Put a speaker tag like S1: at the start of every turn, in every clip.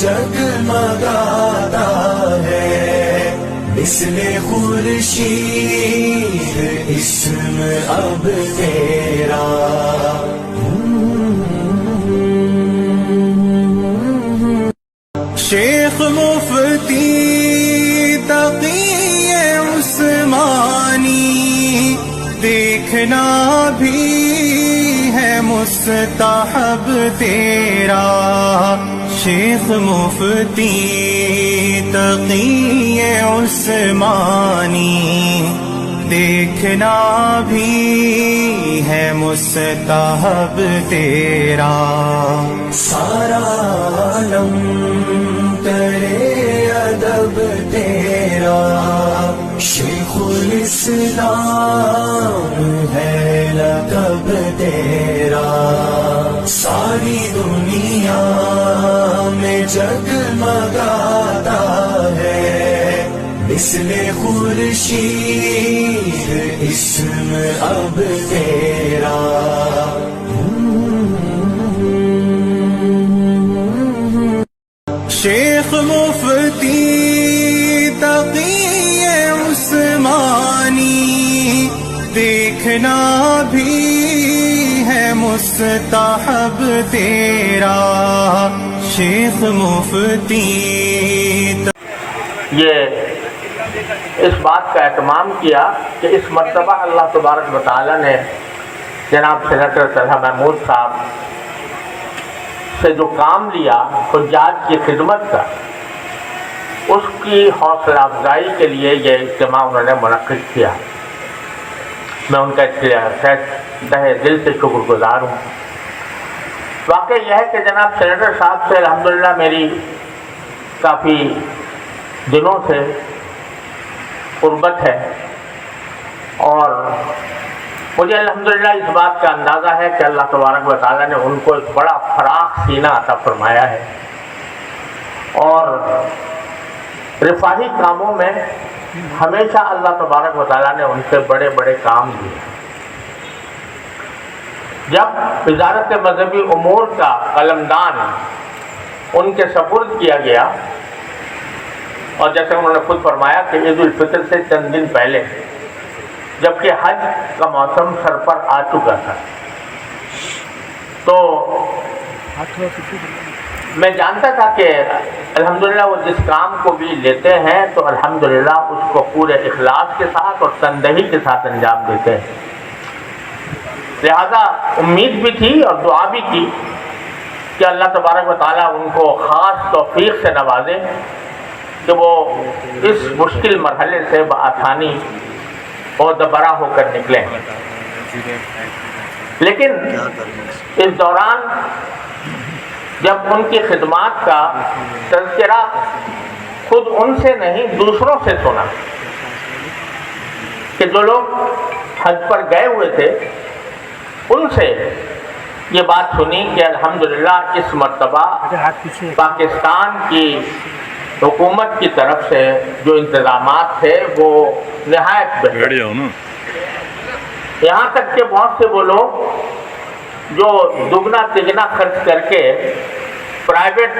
S1: جگمگاتا ہے مثل خورشید اسم اب تیرا شیخ مفتی تقی عثمانی دیکھنا بھی ہے مستحب تیرا شیخ مفتی تقی عثمانی دیکھنا بھی ہے مستحب تیرا سارا عالم کرے ادب تیرا شیخ الاسلام ہے لقب تیرا ساری دنیا میں جگمگاتا ہے مثل خورشید اسم اب تیرا شیخ مفتی تقی عثمانی دیکھنا بھی ہے مستحب تیرا شیخ مفتی
S2: یہ اس بات کا اہتمام کیا کہ اس مرتبہ اللہ تبارک و تعالیٰ نے جناب سینیٹر طلحہ محمود صاحب سے جو کام لیا حجاج کی خدمت کا، اس کی حوصلہ افزائی کے لیے یہ اجتماع انہوں نے منعقد کیا. میں ان کا تہہ دل سے شکر گزار ہوں. واقعہ یہ ہے کہ جناب سینیٹر صاحب سے الحمدللہ میری کافی دنوں سے قربت ہے، اور مجھے الحمدللہ اس بات کا اندازہ ہے کہ اللہ تبارک و تعالیٰ نے ان کو ایک بڑا فراخ سینہ عطا فرمایا ہے، اور رفاہی کاموں میں ہمیشہ اللہ تبارک و تعالیٰ نے ان سے بڑے بڑے کام دیے. جب وزارت مذہبی امور کا قلمدان ان کے سپرد کیا گیا، اور جیسے انہوں نے خود فرمایا کہ عید الفطر سے چند دن پہلے جبکہ حج کا موسم سر پر آ چکا تھا، تو میں جانتا تھا کہ الحمدللہ وہ جس کام کو بھی لیتے ہیں تو الحمدللہ اس کو پورے اخلاص کے ساتھ اور تندہی کے ساتھ انجام دیتے ہیں. لہذا امید بھی تھی اور دعا بھی کی کہ اللہ تبارک و تعالیٰ ان کو خاص توفیق سے نوازے کہ وہ اس مشکل مرحلے سے بآسانی اور دبرا ہو کر نکلیں. لیکن اس دوران جب ان کی خدمات کا تذکرہ خود ان سے نہیں دوسروں سے سنا کہ جو لوگ حج پر گئے ہوئے تھے ان سے یہ بات سنی کہ الحمدللہ اس مرتبہ پاکستان کی حکومت کی طرف سے جو انتظامات تھے وہ نہایت بہتر. یہاں تک کہ بہت سے وہ لوگ جو دگنا تگنا خرچ کر کے پرائیویٹ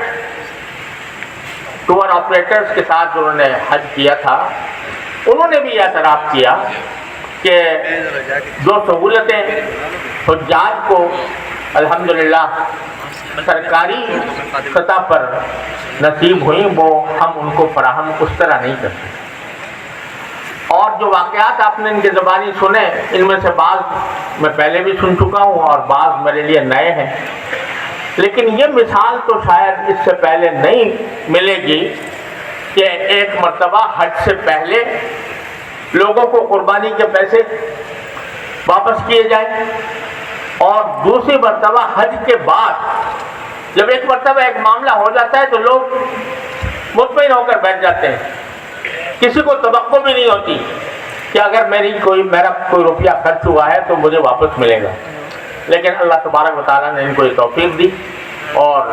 S2: ٹور آپریٹرز کے ساتھ جو انہوں نے حج کیا تھا، انہوں نے بھی یہ اعتراف کیا کہ جو سہولتیں حجاج کو الحمدللہ سرکاری سطح پر نصیب ہوئیں وہ ہم ان کو فراہم اس طرح نہیں کرتے. اور جو واقعات آپ نے ان کے زبانی سنے، ان میں سے بعض میں پہلے بھی سن چکا ہوں اور بعض میرے لیے نئے ہیں، لیکن یہ مثال تو شاید اس سے پہلے نہیں ملے گی کہ ایک مرتبہ حج سے پہلے لوگوں کو قربانی کے پیسے واپس کیے جائیں، اور دوسری مرتبہ حج کے بعد جب ایک مرتبہ ایک معاملہ ہو جاتا ہے تو لوگ مطمئن ہو کر بیٹھ جاتے ہیں. کسی کو توقع بھی نہیں ہوتی کہ اگر میرا کوئی روپیہ خرچ ہوا ہے تو مجھے واپس ملے گا. لیکن اللہ تبارک و تعالیٰ نے ان کو یہ توفیق دی، اور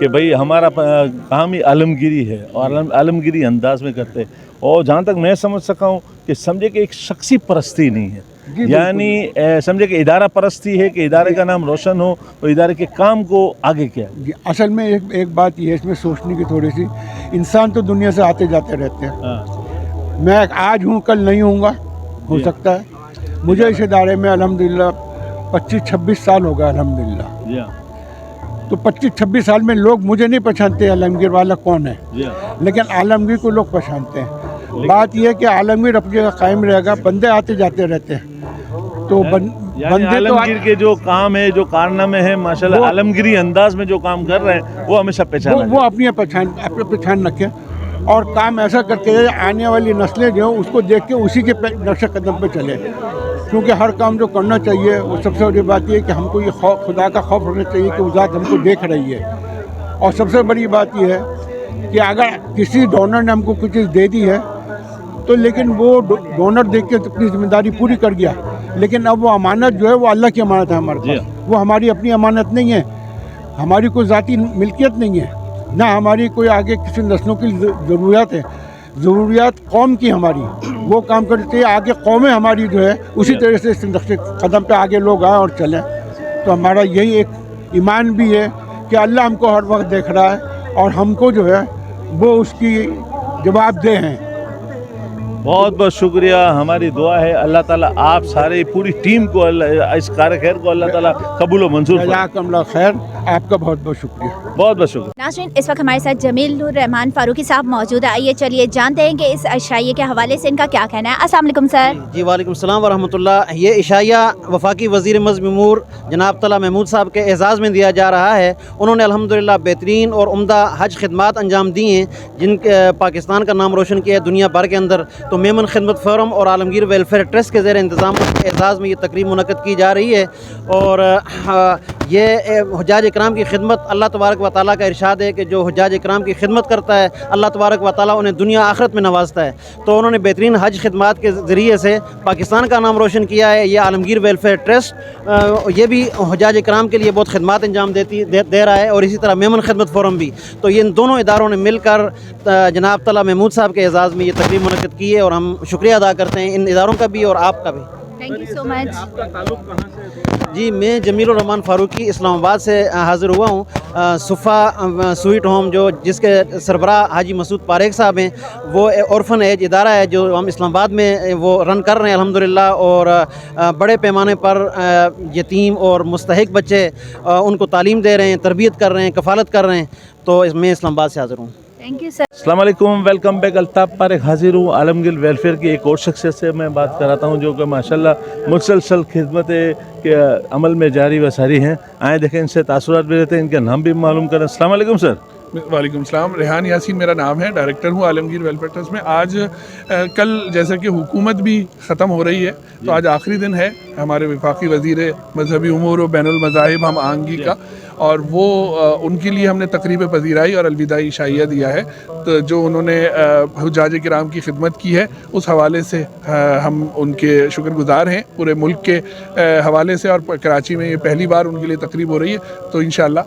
S3: کہ بھئی ہمارا کام ہی عالمگیری ہے اور عالمگیری انداز میں کرتے ہیں. اور جہاں تک میں سمجھ سکا ہوں کہ سمجھے کہ ایک شخصی پرستی نہیں ہے, یعنی سمجھے کہ ادارہ پرستی ہے کہ ادارے کا نام روشن ہو اور ادارے کے کام کو آگے کیا.
S4: اصل میں ایک بات یہ ہے اس میں سوچنے کی تھوڑی سی, انسان تو دنیا سے آتے جاتے رہتے ہیں. میں آج ہوں کل نہیں ہوں گا, ہو سکتا ہے. مجھے اس ادارے میں الحمدللہ 25-26 سال ہو گیا الحمدللہ. تو 25-26 سال میں لوگ مجھے نہیں پہچانتے عالمگیر والا کون ہے, لیکن عالمگیر کو لوگ پہچانتے ہیں. بات یہ ہے کہ عالمگیر اپنی جگہ قائم رہے گا, بندے آتے جاتے رہتے ہیں. تو بندے
S3: عالمگیر کے جو کام ہے, جو کارنامے ہیں ماشاءاللہ عالمگیری انداز میں جو کام کر رہے ہیں وہ ہمیشہ پہچان,
S4: وہ اپنی پہچان رکھیں اور کام ایسا کرتے ہیں آنے والی نسلیں جو ہیں اس کو دیکھ کے اسی کے نقش قدم پہ چلے. کیونکہ ہر کام جو کرنا چاہیے وہ سب سے بڑی بات یہ ہے کہ ہم کو یہ خدا کا خوف رکھنا چاہیے کہ وہ ذات ہم کو دیکھ رہی ہے. اور سب سے بڑی بات یہ ہے کہ اگر کسی ڈونر نے ہم کو کچھ چیز دے دی ہے تو لیکن وہ ڈونر دیکھ کے اپنی ذمہ داری پوری کر گیا, لیکن اب وہ امانت جو ہے وہ اللہ کی امانت ہے ہمارے پاس. وہ ہماری اپنی امانت نہیں ہے, ہماری کوئی ذاتی ملکیت نہیں ہے, نہ ہماری کوئی آگے کسی نسلوں کی ضروریات ہے. ضروریات قوم کی ہماری, وہ کام کرتے ہیں آگے قومیں ہماری جو ہے اسی طرح سے اس نقش قدم پہ آگے لوگ آئیں اور چلیں. تو ہمارا یہی ایک ایمان بھی ہے کہ اللہ ہم کو ہر وقت دیکھ رہا ہے اور ہم کو جو ہے وہ اس کی جواب دہ ہیں.
S3: بہت بہت شکریہ. ہماری دعا ہے اللہ تعالیٰ آپ سارے پوری ٹیم کو اس کار خیر کو اللہ تعالیٰ قبول و منظور فرمائے.
S4: جزاکم اللہ خیر. آپ کا بہت بہت شکریہ.
S3: بہت بہت شکریہ.
S5: ناظرین اس وقت ہمارے ساتھ جمیل الرحمان فاروقی صاحب موجود ہے. آئیے چلیے جانتے ہیں کہ اس عشائیے کے حوالے سے ان کا کیا کہنا ہے. السلام علیکم سر.
S6: جی وعلیکم السلام ورحمۃ اللہ. یہ عشائیہ وفاقی وزیر مذہب امور جناب طلعت محمود صاحب کے اعزاز میں دیا جا رہا ہے. انہوں نے الحمدللہ بہترین اور عمدہ حج خدمات انجام دی ہیں جن کے پاکستان کا نام روشن کیا ہے دنیا بھر کے اندر. تو میمن خدمت فورم اور عالمگیر ویلفیئر ٹرسٹ کے زیر انتظام اعزاز میں یہ تقریب منعقد کی جا رہی ہے. اور یہ حجاج اکرام کی خدمت اللہ تبارک و تعالیٰ کا ارشاد ہے کہ جو حجاج اکرام کی خدمت کرتا ہے اللہ تبارک و تعالیٰ انہیں دنیا آخرت میں نوازتا ہے. تو انہوں نے بہترین حج خدمات کے ذریعے سے پاکستان کا نام روشن کیا ہے. یہ عالمگیر ویلفیئر ٹرسٹ یہ بھی حجاج اکرام کے لیے بہت خدمات انجام دے رہا ہے, اور اسی طرح میمن خدمت فورم بھی. تو یہ ان دونوں اداروں نے مل کر جناب طلعت محمود صاحب کے اعزاز میں یہ تقریب منعقد کی ہے, اور ہم شکریہ ادا کرتے ہیں ان اداروں کا بھی اور آپ کا بھی.
S5: تھینک یو سو مچ.
S6: جی میں جمیل الرحمان فاروقی اسلام آباد سے حاضر ہوا ہوں. صفا سویٹ ہوم جو جس کے سربراہ حاجی مسعود پاریک صاحب ہیں, وہ اورفن ایج ادارہ ہے جو ہم اسلام آباد میں وہ رن کر رہے ہیں الحمدللہ. اور بڑے پیمانے پر یتیم اور مستحق بچے ان کو تعلیم دے رہے ہیں, تربیت کر رہے ہیں, کفالت کر رہے ہیں. تو میں اسلام آباد سے حاضر ہوں.
S5: Thank you sir.
S3: السلام علیکم, ویلکم بیک. الطاف پاریک حاضر ہوں. عالمگیر ویلفیئر کی ایک اور شخصیت سے میں بات کراتا ہوں جو کہ ماشاءاللہ مسلسل خدمت کے عمل میں جاری و ساری ہیں. آئیں دیکھیں ان سے تاثرات بھی رہتے ہیں, ان کا نام بھی معلوم کریں. السلام علیکم سر.
S7: وعلیکم السلام. ریحان یاسین میرا نام ہے, ڈائریکٹر ہوں عالمگیر ویلفیئر ٹرسٹ میں. آج کل جیسا کہ حکومت بھی ختم ہو رہی ہے تو آج آخری دن ہے ہمارے وفاقی وزیر مذہبی امور و بین المذاہب ہم آہنگی کا, اور وہ ان کے لیے ہم نے تقریب پذیرائی اور الوداعی عشائیہ دیا ہے. تو جو انہوں نے حجاج کرام کی خدمت کی ہے اس حوالے سے ہم ان کے شکر گزار ہیں پورے ملک کے حوالے سے. اور کراچی میں یہ پہلی بار ان کے لیے تقریب ہو رہی ہے, تو انشاءاللہ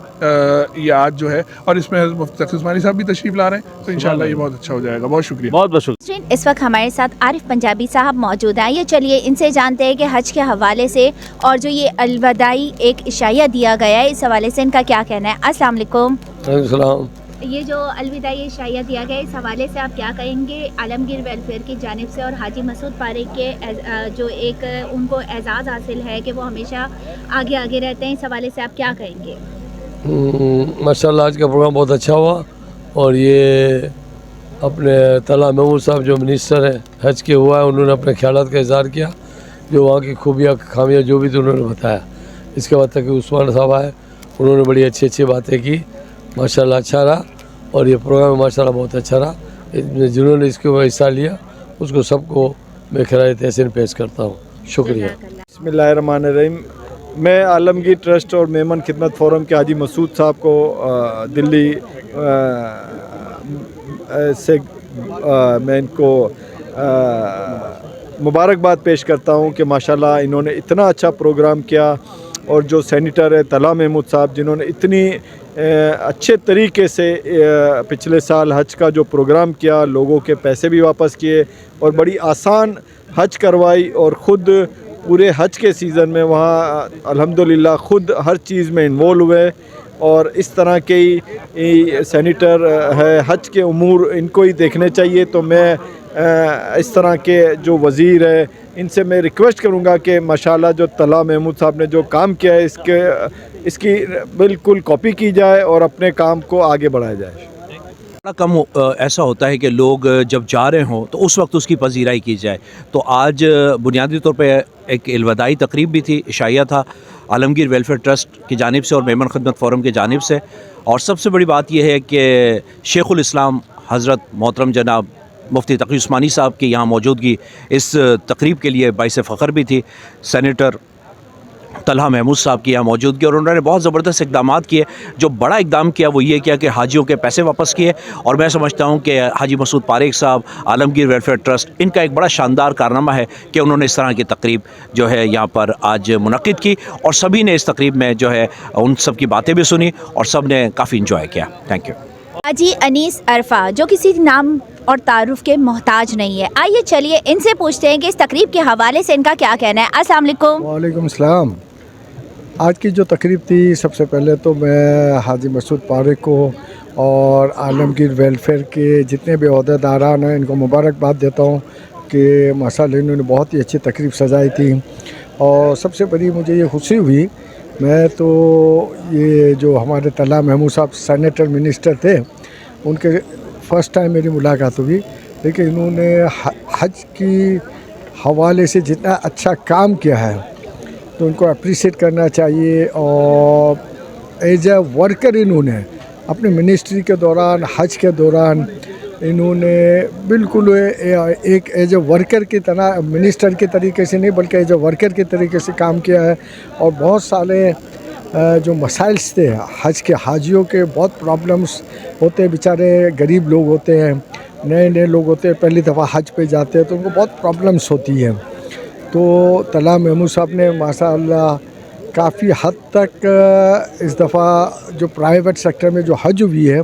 S7: یہ آج جو ہے, اور اس میں مفتی تقی عثمانی صاحب بھی تشریف لا رہے ہیں, تو انشاءاللہ یہ بہت اچھا ہو جائے گا. بہت شکریہ.
S3: بہت بہت شکریہ.
S5: اس وقت ہمارے ساتھ عارف پنجابی صاحب موجود ہیں. یہ چلیے ان سے جانتے ہیں کہ حج کے حوالے سے اور جو یہ الوداعی ایک عشائیہ دیا گیا ہے اس حوالے سے ان کا کیا کہنا ہے. السلام علیکم.
S8: السلام.
S5: یہ جو الوداعی عشائیہ دیا گیا اس حوالے سے آپ کیا کہیں گے عالمگیر ویلفیئر کی جانب سے اور حاجی مسعود پاریک کے جو ایک ان کو اعزاز حاصل ہے کہ وہ ہمیشہ آگے آگے رہتے ہیں, اس حوالے سے آپ کیا کہیں گے.
S8: ماشاءاللہ آج کا پروگرام بہت اچھا ہوا, اور یہ اپنے طلعت محمود صاحب جو منسٹر ہیں حج کے ہوا ہے انہوں نے اپنے خیالات کا اظہار کیا, جو وہاں کی خوبیاں خامیاں جو بھی تھے انہوں نے بتایا. اس کے بعد تک عثمان صاحب آئے, انہوں نے بڑی اچھی باتیں کی. ماشاءاللہ اچھا رہا, اور یہ پروگرام ماشاءاللہ بہت اچھا رہا. جنہوں نے اس کے اوپر حصہ لیا اس کو سب کو میں خراج تحسین پیش کرتا ہوں. شکریہ.
S9: بسم اللہ الرحمن الرحیم. میں عالمگیر ٹرسٹ اور میمن خدمت فورم کے حاجی مسعود صاحب کو دلی سے میں ان کو مبارکباد پیش کرتا ہوں کہ ماشاءاللہ انہوں نے اتنا اچھا پروگرام کیا, اور جو سینیٹر ہے طلعت محمود صاحب جنہوں نے اتنی اچھے طریقے سے پچھلے سال حج کا جو پروگرام کیا، لوگوں کے پیسے بھی واپس کیے اور بڑی آسان حج کروائی، اور خود پورے حج کے سیزن میں وہاں الحمدللہ خود ہر چیز میں انوالو ہوئے. اور اس طرح کے سینیٹر ہے حج کے امور ان کو ہی دیکھنے چاہیے. تو میں اس طرح کے جو وزیر ہے ان سے میں ریکویسٹ کروں گا کہ ماشاءاللہ جو طلحہ محمود صاحب نے جو کام کیا ہے اس کی بالکل کاپی کی جائے اور اپنے کام کو آگے بڑھایا جائے.
S10: بڑا کم ایسا ہوتا ہے کہ لوگ جب جا رہے ہوں تو اس وقت اس کی پذیرائی کی جائے. تو آج بنیادی طور پہ ایک الوداعی تقریب بھی تھی، عشائیہ تھا عالمگیر ویلفیئر ٹرسٹ کی جانب سے اور میمن خدمت فورم کی جانب سے. اور سب سے بڑی بات یہ ہے کہ شیخ الاسلام حضرت محترم جناب مفتی تقی عثمانی صاحب کی یہاں موجودگی اس تقریب کے لیے باعث فخر بھی تھی. سینیٹر طلحہ محمود صاحب کی یہاں موجودگی، اور انہوں نے بہت زبردست اقدامات کیے. جو بڑا اقدام کیا وہ یہ کیا کہ حاجیوں کے پیسے واپس کیے. اور میں سمجھتا ہوں کہ حاجی مسعود پاریک صاحب، عالمگیر ویلفیئر ٹرسٹ، ان کا ایک بڑا شاندار کارنامہ ہے کہ انہوں نے اس طرح کی تقریب جو ہے یہاں پر آج منعقد کی، اور سبھی نے اس تقریب میں جو ہے ان سب کی باتیں بھی سنی اور سب نے کافی انجوائے کیا. Thank you.
S5: حاجی انیس عرفہ جو کسی نام اور تعارف کے محتاج نہیں ہے، آئیے چلیے ان سے پوچھتے ہیں کہ اس تقریب کے حوالے سے ان کا کیا کہنا ہے. السلام علیکم.
S4: وعلیکم السلام. آج کی جو تقریب تھی، سب سے پہلے تو میں حاجی مسعود پاریک کو اور عالمگیر ویلفیئر کے جتنے بھی عہدیداران ہیں ان کو مبارکباد دیتا ہوں کہ ماشاءاللہ انہوں نے بہت ہی اچھی تقریب سجائی تھی. اور سب سے بڑی مجھے یہ خوشی ہوئی، میں تو یہ جو ہمارے طلحہ محمود صاحب سینیٹر منسٹر تھے ان کے فرسٹ ٹائم میری ملاقات ہوئی، لیکن انہوں نے حج کی حوالے سے جتنا اچھا کام کیا ہے تو ان کو اپریشیٹ کرنا چاہیے. اور ایز اے ورکر انہوں نے اپنے منسٹری کے دوران، حج کے دوران انہوں نے بالکل ایک ایز اے ورکر کی طرح، منسٹر کے طریقے سے نہیں بلکہ ایز اے ورکر کے طریقے سے کام کیا ہے. اور بہت سارے جو مسائلس تھے حج کے، حاجیوں کے بہت پرابلمس ہوتے ہیں، بیچارے غریب لوگ ہوتے ہیں، نئے لوگ ہوتے ہیں، پہلی دفعہ حج پہ جاتے ہیں تو ان کو بہت پرابلمس ہوتی ہیں. تو طلحہ محمود صاحب نے ماشاءاللہ کافی حد تک اس دفعہ جو پرائیویٹ سیکٹر میں جو حج ہوئی ہے،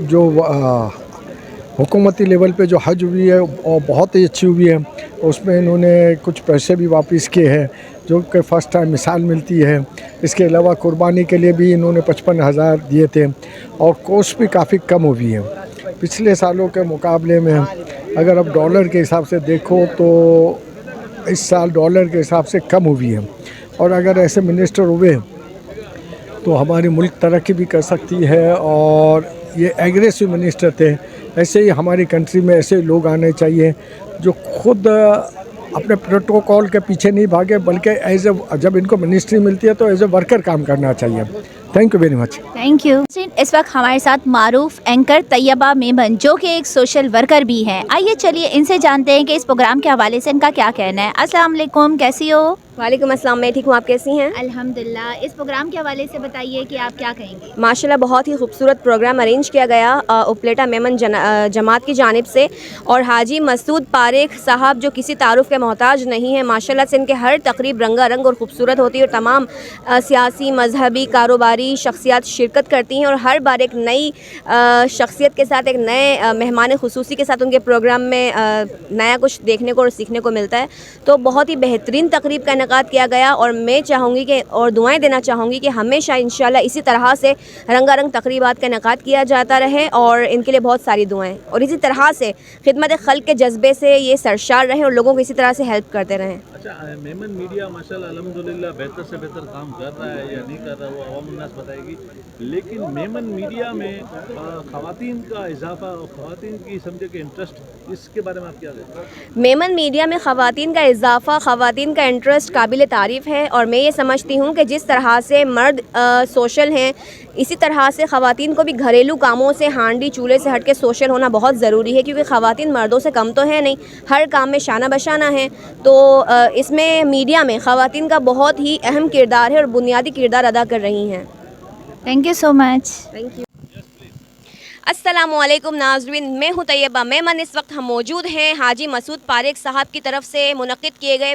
S4: جو حکومتی لیول پہ جو حج ہوئی ہے وہ بہت ہی اچھی ہوئی ہے. اس میں انہوں نے کچھ پیسے بھی واپس کیے ہیں جو کہ فرسٹ ٹائم مثال ملتی ہے. اس کے علاوہ قربانی کے لیے بھی انہوں نے 55,000 دیے تھے، اور کوسٹ بھی کافی کم ہوئی ہے پچھلے سالوں کے مقابلے میں. اگر اب ڈالر کے حساب سے دیکھو تو اس سال ڈالر کے حساب سے کم ہوئی ہے. اور اگر ایسے منسٹر ہوئے تو ہماری ملک ترقی بھی کر سکتی ہے. اور یہ ایگریسو منسٹر تھے. ایسے ہی ہماری کنٹری میں ایسے لوگ آنے چاہیے جو خود اپنے پروٹوکول کے پیچھے نہیں بھاگے بلکہ جب ان کو منسٹری ملتی ہے تو ایز اے ورکر کام کرنا چاہیے. Thank you very much.
S5: Thank you. اس وقت ہمارے ساتھ معروف اینکر طیبہ میمن جو کہ ایک سوشل ورکر بھی ہیں. آئیے چلیے ان سے جانتے ہیں کہ اس پروگرام کے حوالے سے ان کا کیا کہنا ہے. السلام علیکم، کیسی ہو؟
S11: وعلیکم السلام. میں ٹھیک ہوں، آپ کیسی ہیں؟
S5: الحمدللہ. اس پروگرام کے حوالے سے بتائیے کہ آپ کیا کہیں گے.
S11: ماشاءاللہ بہت ہی خوبصورت پروگرام ارینج کیا گیا اپلیٹا میمن جماعت کی جانب سے، اور حاجی مسعود پاریک صاحب جو کسی تعارف کے محتاج نہیں ہیں. ماشاءاللہ سے ان کے ہر تقریب رنگا رنگ اور خوبصورت ہوتی ہے، اور تمام سیاسی، مذہبی، کاروباری شخصیات شرکت کرتی ہیں، اور ہر بار ایک نئی شخصیت کے ساتھ، ایک نئے مہمان خصوصی کے ساتھ ان کے پروگرام میں نیا کچھ دیکھنے کو اور سیکھنے کو ملتا ہے. تو بہت ہی بہترین تقریب کا انعقاد کیا گیا، اور میں چاہوں گی کہ اور دعائیں دینا چاہوں گی کہ ہمیشہ انشاءاللہ اسی طرح سے رنگا رنگ تقریبات کا انعقاد کیا جاتا رہے، اور ان کے لیے بہت ساری دعائیں، اور اسی طرح سے خدمت خلق کے جذبے سے یہ سرشار رہیں اور لوگوں کو اسی طرح سے ہیلپ کرتے رہیں.
S3: اچھا، میمن میڈیا ماشاءاللہ الحمدللہ بہتر سے بہتر کام کر رہا ہے یا نہیں کر رہا وہ عوام الناس بتائے گی، لیکن میمن میڈیا میں خواتین کا اضافہ اور خواتین کی سمجھے کہ انٹرسٹ، اس کے بارے میں آپ کیا کہتے ہیں؟
S11: میمن میڈیا میں خواتین کا اضافہ، خواتین کا انٹرسٹ قابل تعریف ہے، اور میں یہ سمجھتی ہوں کہ جس طرح سے مرد سوشل ہیں اسی طرح سے خواتین کو بھی گھریلو کاموں سے، ہانڈی چولہے سے ہٹ کے سوشل ہونا بہت ضروری ہے، کیونکہ خواتین مردوں سے کم تو ہیں نہیں، ہر کام میں شانہ بشانہ ہیں. تو اس میں میڈیا میں خواتین کا بہت ہی اہم کردار ہے اور بنیادی کردار ادا کر رہی ہیں.
S5: Thank you so much.
S11: Thank you. السلام علیکم ناظرین، میں ہوں طیبہ میمن. اس وقت ہم موجود ہیں حاجی مسعود پاریک صاحب کی طرف سے منعقد کیے گئے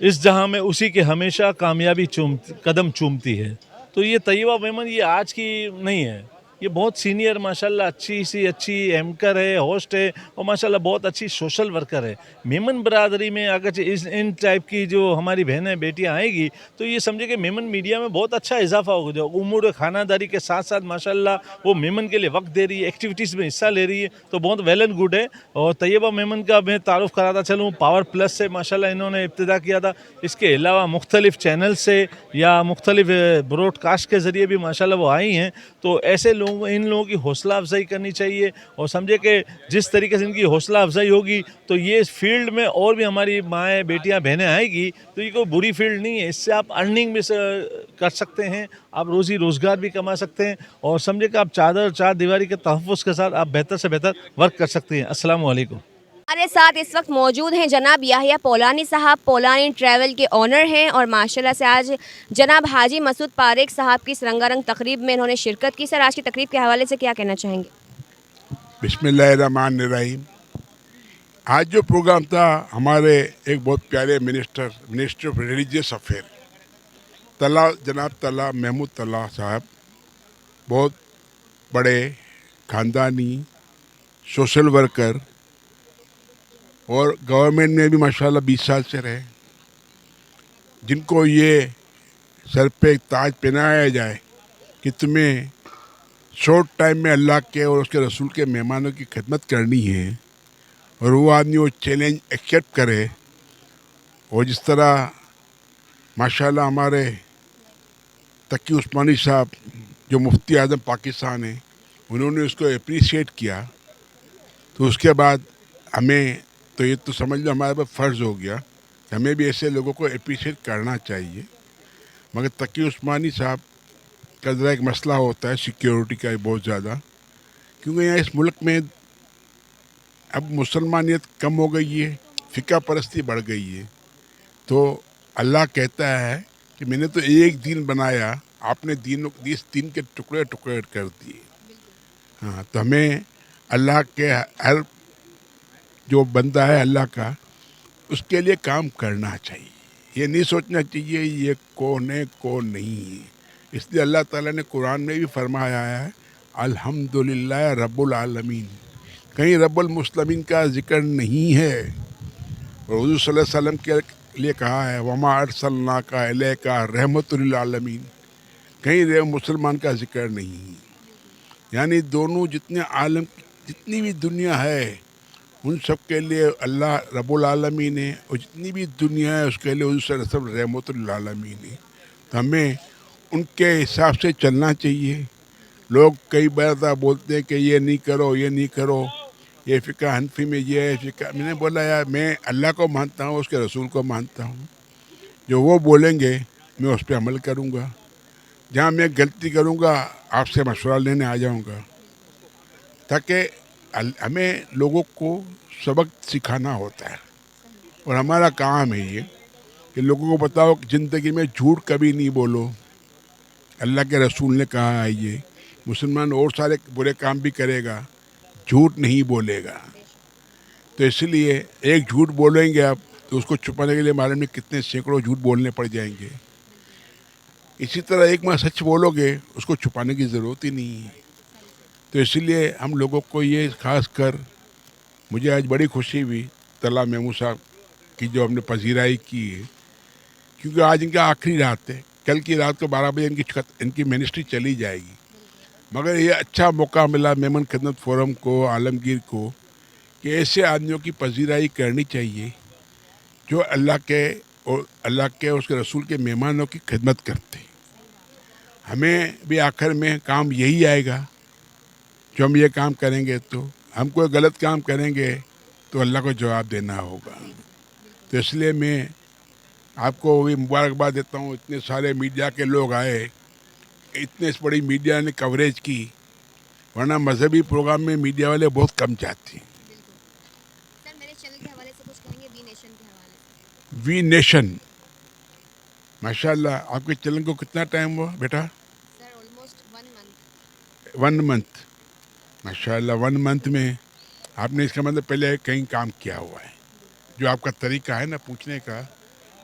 S3: اس جہاں میں اسی کے ہمیشہ کامیابی قدم چومتی ہے. تو یہ طیبہ میمن یہ آج کی نہیں ہے، یہ بہت سینئر ماشاءاللہ اچھی اینکر ہے، ہوسٹ ہے، اور ماشاءاللہ بہت اچھی سوشل ورکر ہے. میمن برادری میں اگرچہ ان ٹائپ کی جو ہماری بہنیں بیٹیاں آئیں گی تو یہ سمجھے کہ میمن میڈیا میں بہت اچھا اضافہ ہوگا. جو امور خانہ داری کے ساتھ ساتھ ماشاءاللہ وہ میمن کے لیے وقت دے رہی ہے، ایکٹیویٹیز میں حصہ لے رہی ہے، تو بہت ویل اینڈ گڈ ہے. اور طیبہ میمن کا میں تعارف کراتا چلوں، پاور پلس سے ماشاءاللہ انہوں نے ابتدا کیا تھا. اس کے علاوہ مختلف چینل سے یا مختلف براڈ کاسٹ کے ذریعے بھی ماشاءاللہ وہ آئی ہیں. تو ایسے ان لوگوں کی حوصلہ افزائی کرنی چاہیے، اور سمجھے کہ جس طریقے سے ان کی حوصلہ افزائی ہوگی تو یہ اس فیلڈ میں اور بھی ہماری مائیں بیٹیاں بہنیں آئے گی. تو یہ کوئی بری فیلڈ نہیں ہے، اس سے آپ ارننگ بھی کر سکتے ہیں، آپ روزی روزگار بھی کما سکتے ہیں، اور سمجھے کہ آپ چار دیواری کے تحفظ کے ساتھ آپ بہتر سے بہتر ورک کر سکتے ہیں. السلام علیکم.
S11: ہمارے ساتھ اس وقت موجود ہیں جناب یحییٰ پولانی صاحب، پولانی ٹریول کے اونر ہیں، اور ماشاءاللہ سے آج جناب حاجی مسعود پاریک صاحب کی اس رنگا رنگ تقریب میں انہوں نے شرکت کی. سر، آج کی تقریب کے حوالے سے کیا کہنا چاہیں گے؟
S12: بسم اللہ الرحمن الرحیم. آج جو پروگرام تھا ہمارے ایک بہت پیارے منسٹر آف ریلیجیس افیئر جناب طلحہ محمود طلحہ صاحب، بہت بڑے خاندانی سوشل ورکر، اور گورنمنٹ میں بھی ماشاءاللہ 20 سال سے رہے، جن کو یہ سر پہ تاج پہنایا جائے کہ تمہیں شارٹ ٹائم میں اللہ کے اور اس کے رسول کے مہمانوں کی خدمت کرنی ہے، اور وہ آدمی وہ چیلنج ایکسیپٹ کرے. اور جس طرح ماشاءاللہ ہمارے تقی عثمانی صاحب جو مفتی اعظم پاکستان ہیں، انہوں نے اس کو اپریشیٹ کیا، تو اس کے بعد ہمیں تو یہ تو سمجھ لو ہمارے پاس فرض ہو گیا کہ ہمیں بھی ایسے لوگوں کو اپریشیٹ کرنا چاہیے. مگر تقی عثمانی صاحب کا ذرا ایک مسئلہ ہوتا ہے سیکیورٹی کا بہت زیادہ، کیونکہ یہاں اس ملک میں اب مسلمانیت کم ہو گئی ہے، فقہ پرستی بڑھ گئی ہے. تو اللہ کہتا ہے کہ میں نے تو ایک دین بنایا، آپ نے اس دین کے ٹکڑے ٹکڑے کر دیے. ہاں، تو ہمیں اللہ کے ہر جو بندہ ہے اللہ کا، اس کے لیے کام کرنا چاہیے. یہ نہیں سوچنا چاہیے یہ کون ہے کون نہیں ہے. اس لیے اللہ تعالیٰ نے قرآن میں بھی فرمایا ہے الحمدللہ رب العالمین. کہیں رب المسلمین کا ذکر نہیں ہے، اور حضور صلی اللہ علیہ وسلم کے لیے کہا ہے وما ارسلناک الیک رحمۃ للعالمین. کہیں مسلمان کا ذکر نہیں. یعنی دونوں جتنے عالم جتنی بھی دنیا ہے ان سب کے لیے اللہ رب العالمین ہے، اور جتنی بھی دنیا ہے اس کے لیے حضور صلی اللہ علیہ وسلم رحمۃ للعالمین ہے. تو ہمیں ان کے حساب سے چلنا چاہیے. لوگ کئی بار بولتے ہیں کہ یہ نہیں کرو یہ نہیں کرو، یہ فقہ حنفی میں یہ ہے فقہ. میں نے بولا یار میں اللہ کو مانتا ہوں، اس کے رسول کو مانتا ہوں، جو وہ بولیں گے میں اس پہ عمل کروں گا. جہاں میں غلطی کروں گا آپ سے مشورہ لینے آ جاؤں گا، تاکہ ہمیں لوگوں کو سبق سکھانا ہوتا ہے. اور ہمارا کام ہے یہ کہ لوگوں کو بتاؤ کہ زندگی میں جھوٹ کبھی نہیں بولو. اللہ کے رسول نے کہا ہے یہ مسلمان اور سارے برے کام بھی کرے گا، جھوٹ نہیں بولے گا. تو اس لیے ایک جھوٹ بولیں گے آپ تو اس کو چھپانے کے لیے ہمارے میں کتنے سینکڑوں جھوٹ بولنے پڑ جائیں گے. اسی طرح ایک ماہ سچ بولو گے اس کو چھپانے کی ضرورت ہی نہیں ہے. تو اسی لیے ہم لوگوں کو یہ خاص کر مجھے آج بڑی خوشی ہوئی طلحہ محمود صاحب کی جو ہم نے پذیرائی کی ہے، کیونکہ آج ان کا آخری رات ہے. کل کی رات کو 12 بجے ان کی منسٹری چلی جائے گی. مگر یہ اچھا موقع ملا میمن خدمت فورم کو، عالمگیر کو، کہ ایسے آدمیوں کی پذیرائی کرنی چاہیے جو اللہ کے اور اس کے رسول کے مہمانوں کی خدمت کرتے ہیں. ہمیں بھی آخر میں کام یہی آئے گا جو ہم یہ کام کریں گے. تو ہم کوئی غلط کام کریں گے تو اللہ کو جواب دینا ہوگا. تو اس لیے میں آپ کو بھی مبارکباد دیتا ہوں. اتنے سارے میڈیا کے لوگ آئے، اتنے بڑی میڈیا نے کوریج کی، ورنہ مذہبی پروگرام میں میڈیا والے بہت کم جاتے ہیں.
S11: سر، میرے چینل کے حوالے سے کچھ کہیں گے؟ وی نیشن کے حوالے سے.
S12: وی نیشن ماشاء اللہ. آپ کے چینل کو کتنا ٹائم ہوا بیٹا؟
S11: سر آلموسٹ 1 منتھ.
S12: 1 منتھ. ماشاء اللہ 1 منتھ میں آپ نے اس کا مطلب پہلے کہیں کام کیا ہوا ہے. جو آپ کا طریقہ ہے نا پوچھنے کا،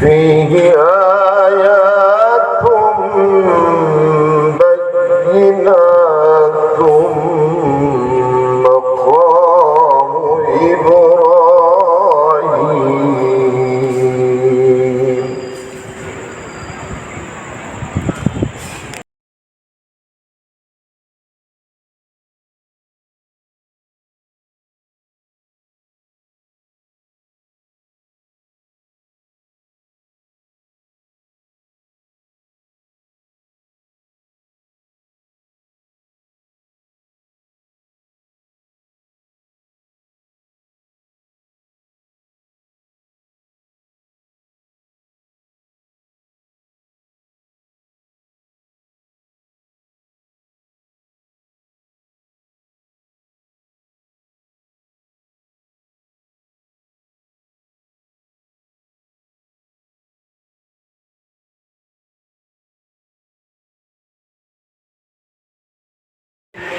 S1: فيه آيات بينات مقام إبراهيم.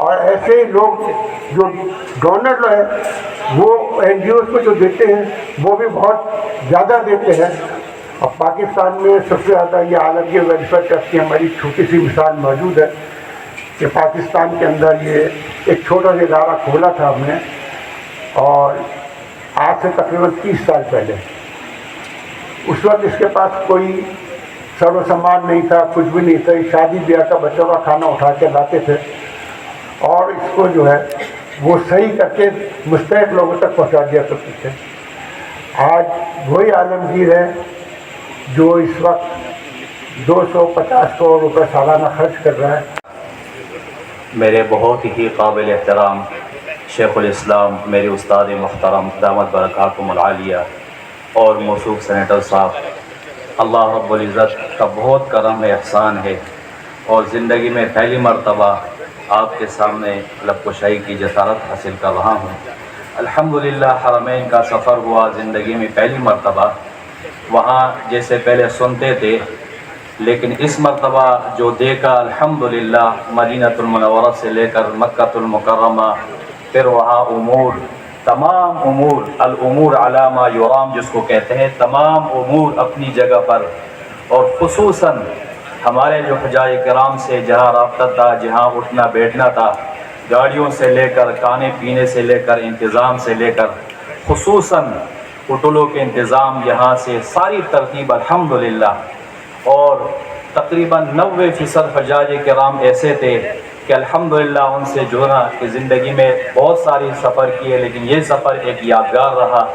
S4: اور ایسے ہی لوگ جو ڈونر ہیں وہ NGOs کو جو دیتے ہیں وہ بھی بہت زیادہ دیتے ہیں. اور پاکستان میں سب سے زیادہ یہ عالمگیر ویلفیئر ٹرسٹ کی ہماری چھوٹی سی مثال موجود ہے کہ پاکستان کے اندر یہ ایک چھوٹا سا ادارہ کھولا تھا ہم نے، اور آج سے تقریباً 30 سال پہلے. اس وقت اس کے پاس کوئی سر و سامان نہیں تھا، کچھ بھی نہیں تھا. شادی بیاہ کا بچوں کا کھانا اٹھا کے لاتے تھے اور اس کو جو ہے وہ صحیح کر کے مستحق لوگوں تک پہنچا دیا کرتے تھے. آج وہی عالمگیر ہے جو اس وقت 250 کروڑ روپے سالانہ خرچ کر رہا ہے.
S13: میرے بہت ہی قابل احترام شیخ الاسلام، میرے استاد محترم دامت برکاتہم العالیہ اور موصوف سینیٹر صاحب، اللہ رب العزت کا بہت کرم احسان ہے اور زندگی میں پہلی مرتبہ آپ کے سامنے لب کشائی کی جسارت حاصل کر رہا ہوں. الحمدللہ حرمین کا سفر ہوا زندگی میں پہلی مرتبہ. وہاں جیسے پہلے سنتے تھے، لیکن اس مرتبہ جو دیکھا الحمدللہ مدینۃ المنورہ سے لے کر مکۃ المکرمہ، پھر وہاں امور، تمام امور، الامور علی ما یرام جس کو کہتے ہیں، تمام امور اپنی جگہ پر، اور خصوصاً ہمارے جو حجاج کرام سے جہاں رابطہ تھا، جہاں اٹھنا بیٹھنا تھا، گاڑیوں سے لے کر کھانے پینے سے لے کر انتظام سے لے کر خصوصاً ہوٹلوں کے انتظام، یہاں سے ساری ترتیب الحمدللہ. اور تقریباً 90% حجاج کرام ایسے تھے کہ الحمدللہ ان سے جڑنا کہ زندگی میں بہت ساری سفر کیے، لیکن یہ سفر ایک یادگار رہا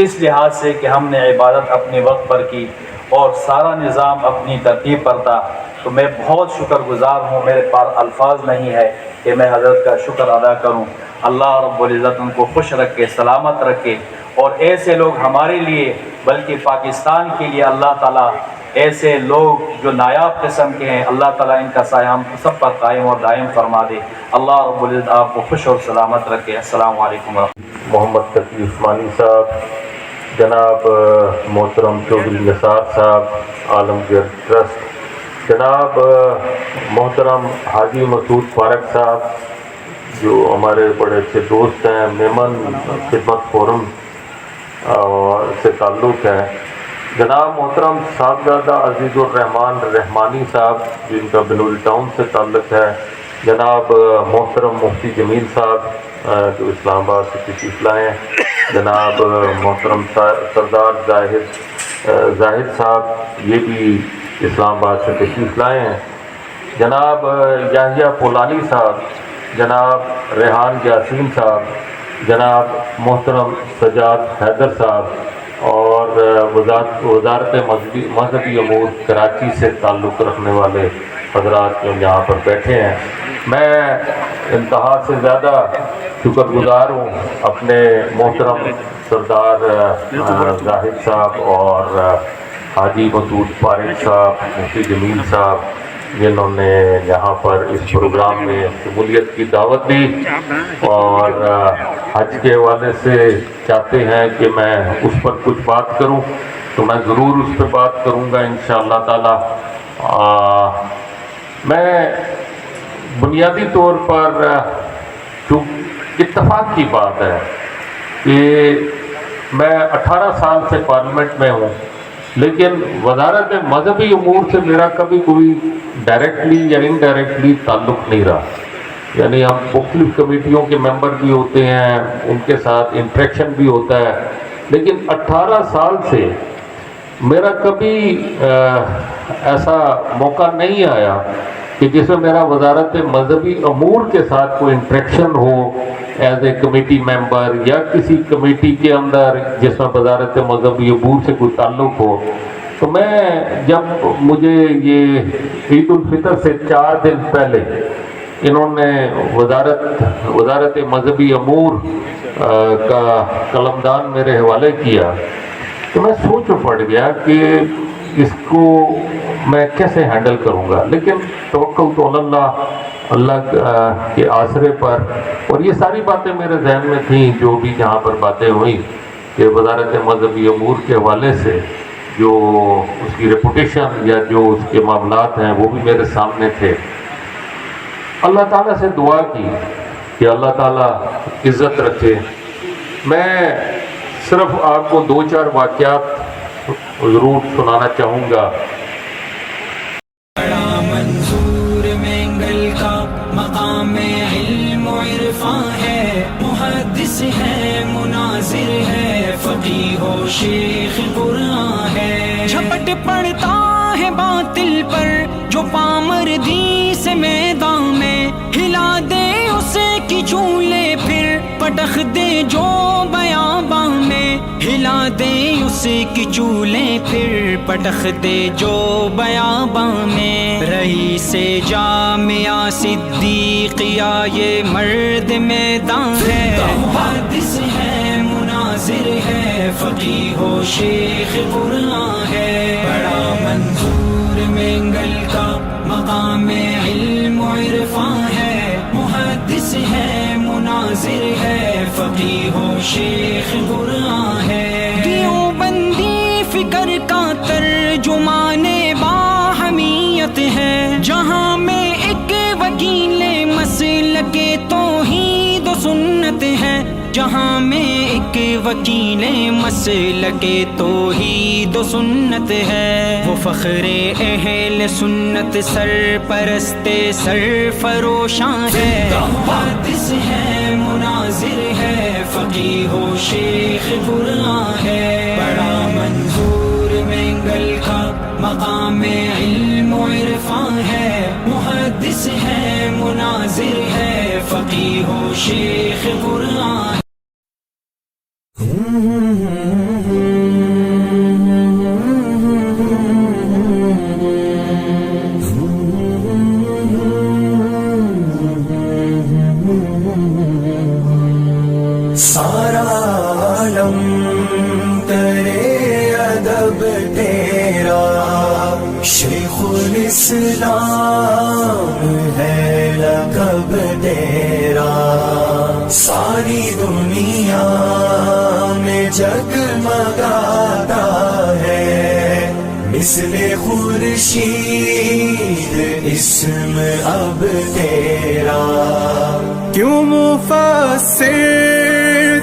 S13: اس لحاظ سے کہ ہم نے عبادت اپنے وقت پر کی اور سارا نظام اپنی ترتیب پر تھا. تو میں بہت شکر گزار ہوں، میرے پاس الفاظ نہیں ہے کہ میں حضرت کا شکر ادا کروں. اللہ رب العزت ان کو خوش رکھے، سلامت رکھے، اور ایسے لوگ ہمارے لیے بلکہ پاکستان کے لیے اللہ تعالیٰ ایسے لوگ جو نایاب قسم کے ہیں، اللہ تعالیٰ ان کا سایہ ہم سب پر قائم اور دائم فرما دے. اللہ رب العزت آپ کو خوش اور سلامت رکھے. السلام علیکم ورحمۃ اللہ.
S1: محمد تقی عثمانی صاحب، جناب محترم چودھری نثار صاحب عالمگیر ٹرسٹ، جناب محترم حاجی مسعود فارق صاحب جو ہمارے بڑے اچھے دوست ہیں، میمن خدمت فورم سے تعلق ہے، جناب محترم صاحبزادہ عزیز الرحمان رحمانی صاحب جن کا بنوری ٹاؤن سے تعلق ہے، جناب محترم مفتی جمیل صاحب جو اسلام آباد سے تشریف لائے ہیں، جناب محترم سردار زاہد صاحب یہ بھی اسلام آباد سے تشریف لائے ہیں، جناب یحییٰ فولانی صاحب، جناب ریحان یاسین صاحب، جناب محترم سجاد حیدر صاحب، اور وزارت مذہبی امور کراچی سے تعلق رکھنے والے حضرات جو یہاں پر بیٹھے ہیں. میں انتہا سے زیادہ شکر گزار ہوں اپنے محترم سردار زاہد صاحب اور حاجی مسعود فارق صاحب، مفتی جمیل صاحب، جنہوں نے یہاں پر اس پروگرام میں شمولیت کی دعوت دی اور حج کے حوالے سے چاہتے ہیں کہ میں اس پر کچھ بات کروں تو میں ضرور اس پہ بات کروں گا انشاءاللہ تعالی. میں بنیادی طور پر جو اتفاق کی بات ہے کہ میں 18 سال سے پارلیمنٹ میں ہوں، لیکن وزارت مذہبی امور سے میرا کبھی کوئی ڈائریکٹلی یا انڈائریکٹلی تعلق نہیں رہا. یعنی ہم مختلف کمیٹیوں کے ممبر بھی ہوتے ہیں، ان کے ساتھ انٹریکشن بھی ہوتا ہے، لیکن 18 سال سے میرا کبھی ایسا موقع نہیں آیا کہ جس میں میرا وزارت مذہبی امور کے ساتھ کوئی انٹریکشن ہو ایز اے کمیٹی ممبر یا کسی کمیٹی کے اندر جس میں وزارت مذہبی امور سے کوئی تعلق ہو. تو میں جب مجھے یہ عید الفطر سے 4 دن پہلے انہوں نے وزارت مذہبی امور کا قلمدان میرے حوالے کیا تو میں سوچ پڑ گیا کہ اس کو میں کیسے ہینڈل کروں گا. لیکن توکل تو اللہ کے آسرے پر، اور یہ ساری باتیں میرے ذہن میں تھیں جو بھی جہاں پر باتیں ہوئیں کہ وزارت مذہبی امور کے حوالے سے جو اس کی ریپوٹیشن یا جو اس کے معاملات ہیں وہ بھی میرے سامنے تھے. اللہ تعالیٰ سے دعا کی کہ اللہ تعالیٰ عزت رکھے. میں صرف آپ کو 2-4 واقعات ضرور سنانا چاہوں گا.
S14: بڑا منظور مینگل کا مقام علم و عرفان ہے، محدث ہے، مناظر ہے، فقیہ و شیخ قرآن ہے. جھپٹ پڑتا ہے باطل پر جو پامردی سے میدان میں، ہلا دے اسے کی چولے پھر پٹخ دے جو بیاباں میں، ہلا دے اسے کی چولے پھر پٹخ دے جو بیاباں میں. رہی سے جامعہ صدیقیہ یہ مرد میدان ہے، محدث ہے، مناظر ہے، فقیہ و شیخ قرآن ہے. بڑا منظور مینگل کا مقام علم و عرفان ہے، محدث ہے، مناظر ہے، فقیہ و شیخ قرآن ہے. دیوبندی فکر کا ترجمان باہمیت ہے، جہاں میں ایک وکیل مسلک توحید و سنت ہے، جہاں میں ایک وکیل مسلک توحید و سنت ہے. وہ فخر اہل سنت سرپرست سرفروشاں ہے، محدث ہے، مناظر ہے، فقیہ و شیخ قرآن ہے. بڑا منظور مینگل کا مقام علم و عرفان ہے، محدث ہے، مناظر ہے، فقیہ و شیخ قرآن ہے.
S15: سارا عالم کرے ادب تیرا، شیخ الاسلام ہے لقب تیرا. ساری دنیا میں جگمگاتا ہے، مثل خورشید اسم اب تیرا.
S16: کیوں مفسر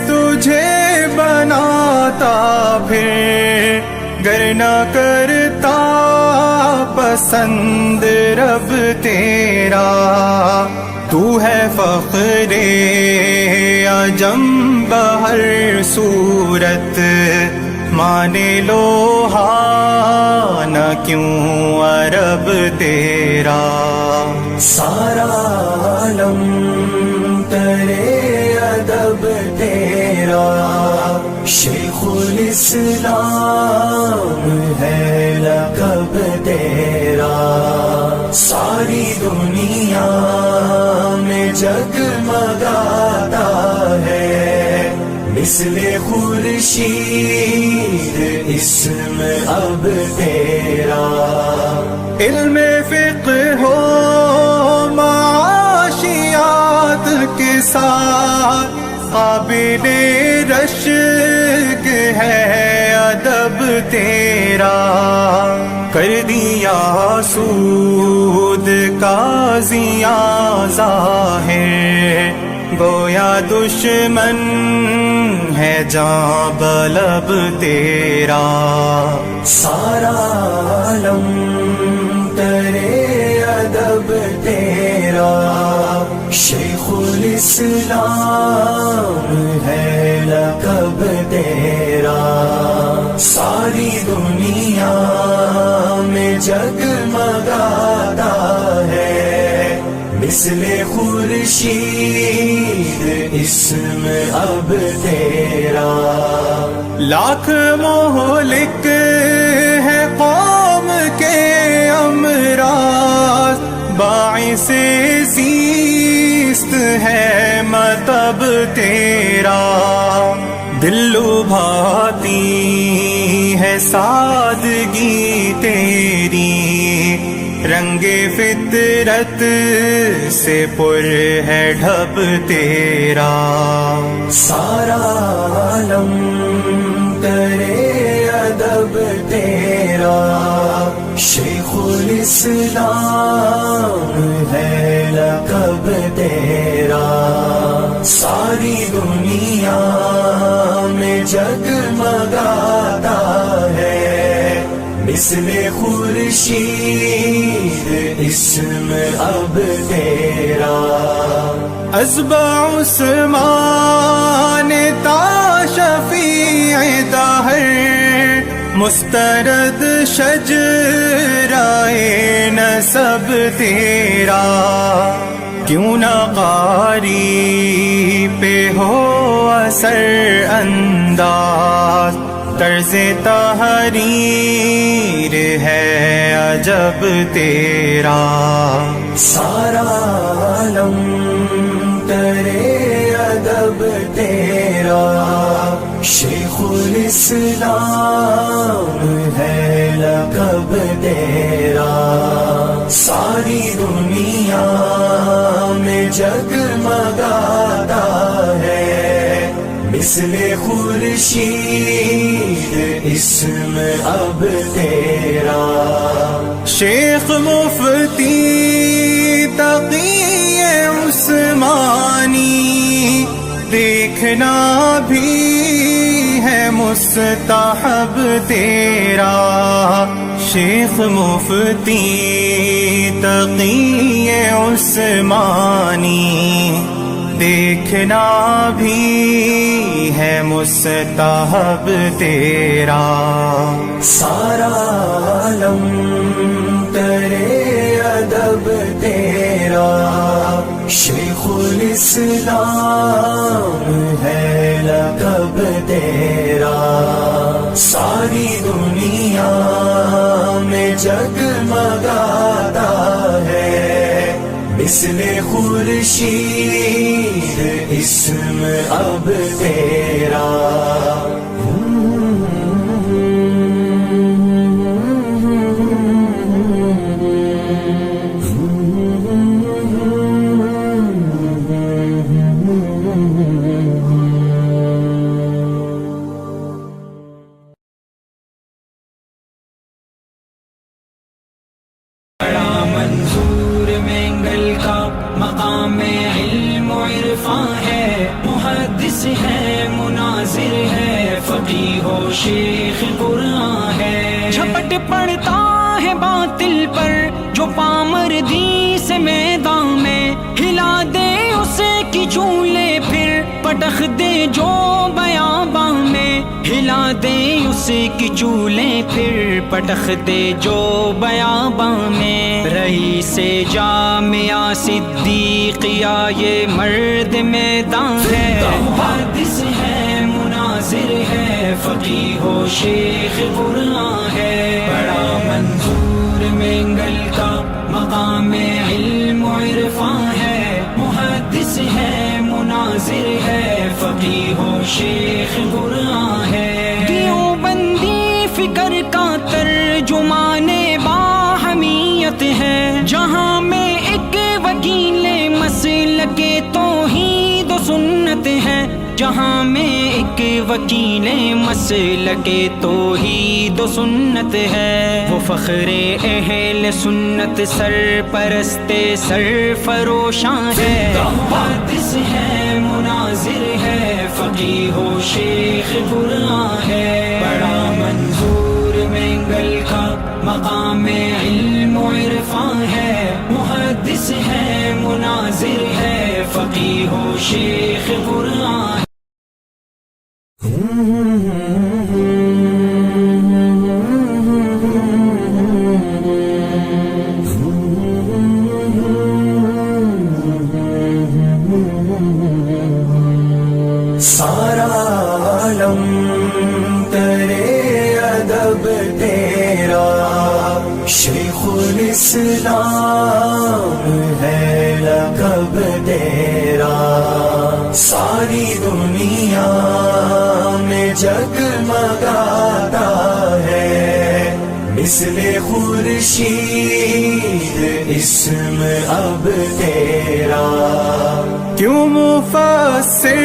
S16: تجھے بناتا پھر گر نہ کرتا پسند رب تیرا. تو ہے فخر عجم بہر صورت، مانے لو نہ کیوں عرب تیرا.
S15: سارا عالم کرے ادب تیرا، شیخ الاسلام ہے لقب تیرا. ساری دنیا میں جگمگاتا ہے، مثل خورشید اسم اب تیرا.
S16: علم فقہ ہو معاشیات کے ساتھ قابل رشک ہے ادب تیرا. کر دیا سود قاضیاں ظاہر، گویا دشمن ہے جاں بلب تیرا.
S15: سارا عالم کرے ادب تیرا، شیخ الاسلام ہے لقب تیرا. ساری دنیا میں جگمگاتا ہے، مثل خورشید اسم اب تیرا.
S16: لاکھ مہلک ہے قوم کے امراض، باعث زیست ہے مطب تیرا. دل لبھاتی ہے سادگی تیری، رنگ فطرت سے پر ہے ڈھب تیرا.
S15: سارا عالم کرے ادب تیرا، شیخ الاسلام ہے لقب تیرا، ساری دنیا میں جگمگاتا ہے، مثل خورشید اسم اب تیرا،
S16: ازبع عثمان تا شفیع دہر، مسترد شجرائے نسب تیرا، کیوں نہ قاری پہ ہو اثر انداز، طرز تحریر ہے عجب تیرا،
S15: سارا عالم ترے ادب تیرا، شیخ الاسلام ہے لقب تیرا، ساری دنیا میں جگمگاتا ہے، مثل خورشید اسم اب تیرا،
S16: شیخ مفتی تقی عثمانی، دیکھنا بھی ہے مستحب تیرا، شیخ مفتی تقی عثمانی، دیکھنا بھی ہے مستحب تیرا،
S15: سارا عالم ترے ادب تیرا، شیخ الاسلام ہے لقب تیرا، ساری دنیا میں جگمگاتا ہے، مثل خورشید اسم اب تیرا،
S14: شیخ قرآن ہے، جھپٹ پڑتا ہے باطل پر جو پامردی سے میدان میں، ہلا دے اسے کی جھولے پھر پٹخ دے جو بیاباں میں، ہلا دے اسے کی چولے پھر پٹخ دے جو بیاباں میں، رہی سے جامعہ صدیقیہ یہ مرد میدان ہے، محدث ہے مناظر ہے، فقیہ و شیخ قرآن ہے، بڑا منظور مینگل کا مقام علم و عرفان ہے، محدث ہے مناظر ہے، فقیہ و شیخ قرآن ہے، دیوبندی فکر کا ترجمان باہمیت ہے، جہاں میں ایک وکیل مسلک توحید و سنت ہے، جہاں میں ایک وکیل مسلک توحید و سنت ہے، وہ فخر اہل سنت سرپرست سرفروشاں ہے، محدث ہے مناظر ہے، فقیہ و شیخ قرآن ہے، بڑا منظور مینگل کا مقام علم و عرفان ہے، محدث ہے مناظر ہے، فقیہ و شیخ قرآن ہے۔
S15: سارا عالم ترے ادب تیرا، شیخ الاسلام ہے لقب تیرا، ساری دنیا میں جگمگاتا ہے، مثل خورشید اسم اب تیرا،
S16: کیوں مفسر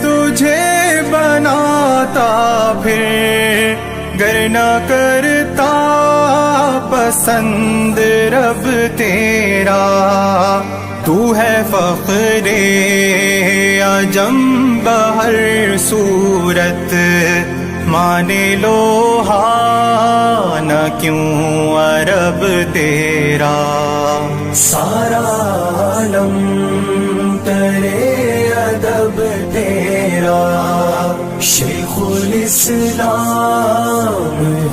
S16: تجھے بناتا پھر گر نہ کرتا پسند رب تیرا، تو ہے فخر عجم بہر صورت، مانے لو نہ کیوں عرب تیرا،
S15: سارا عالم کرے ادب تیرا، شیخ الاسلام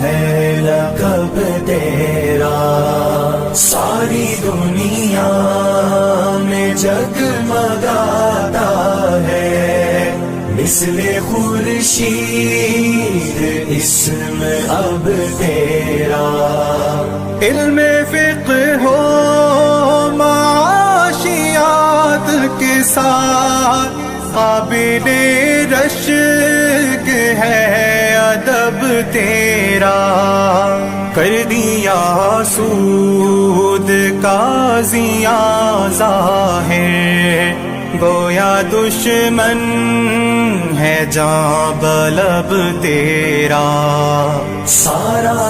S15: ہے لقب تیرا، ساری دنیا میں جگمگاتا ہے مثل خورشید اسم اب تیرا،
S16: علم فقہ ہو معاشیات کے ساتھ قابل رشک ہے ادب تیرا، کر دیا سود قاضیاں ظاہر، گویا دشمن ہے جاں بلب تیرا،
S15: سارا